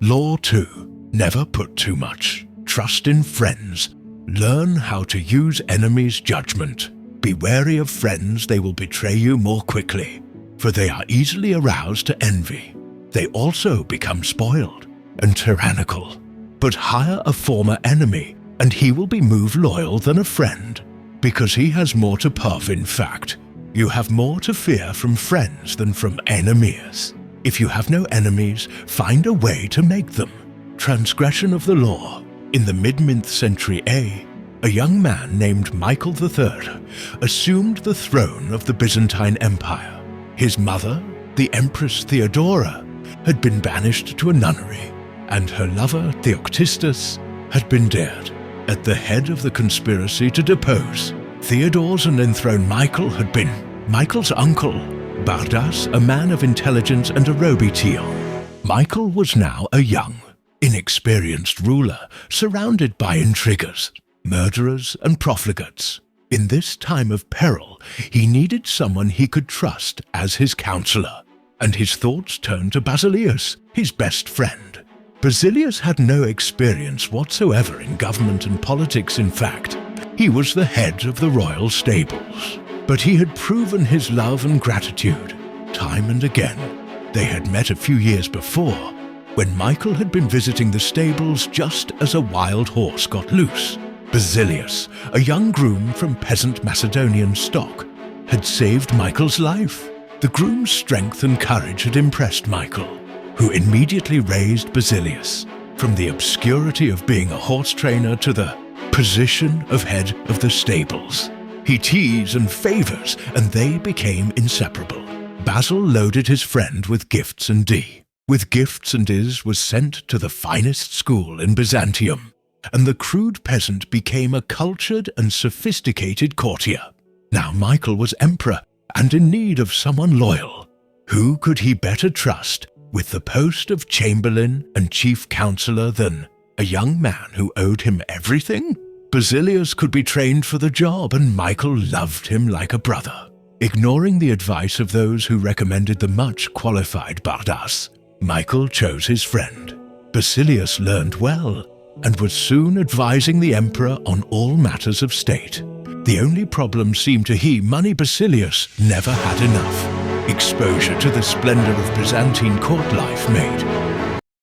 Law 2. Never put too much trust in friends. Learn how to use enemies' judgment. Be wary of friends, they will betray you more quickly, for they are easily aroused to envy. They also become spoiled and tyrannical. But hire a former enemy, and he will be more loyal than a friend, because he has more to puff. In fact, you have more to fear from friends than from enemies. If you have no enemies, find a way to make them. Transgression of the law. In the mid-9th century a young man named Michael III assumed the throne of the Byzantine Empire. His mother, the Empress Theodora, had been banished to a nunnery, and her lover Theoctistus had been dead. At the head of the conspiracy to depose Theodorus and enthrone Michael had been Michael's uncle, Bardas, a man of intelligence and a robitiel. Michael was now a young, inexperienced ruler surrounded by intriguers, murderers and profligates. In this time of peril, he needed someone he could trust as his counselor, and his thoughts turned to Basilius, his best friend. Basilius had no experience whatsoever in government and politics. In fact, he was the head of the royal stables. But he had proven his love and gratitude time and again. They had met a few years before, when Michael had been visiting the stables just as a wild horse got loose. Basilius, a young groom from peasant Macedonian stock, had saved Michael's life. The groom's strength and courage had impressed Michael, who immediately raised Basilius from the obscurity of being a horse trainer to the position of head of the stables. He teased and favors, and they became inseparable. Basil loaded his friend with gifts and was sent to the finest school in Byzantium, and the crude peasant became a cultured and sophisticated courtier. Now Michael was emperor and in need of someone loyal. Who could he better trust with the post of chamberlain and chief counselor than a young man who owed him everything? Basilius could be trained for the job, and Michael loved him like a brother. Ignoring the advice of those who recommended the much qualified Bardas, Michael chose his friend. Basilius learned well, and was soon advising the emperor on all matters of state. The only problem seemed to he money. Basilius never had enough. Exposure to the splendor of Byzantine court life made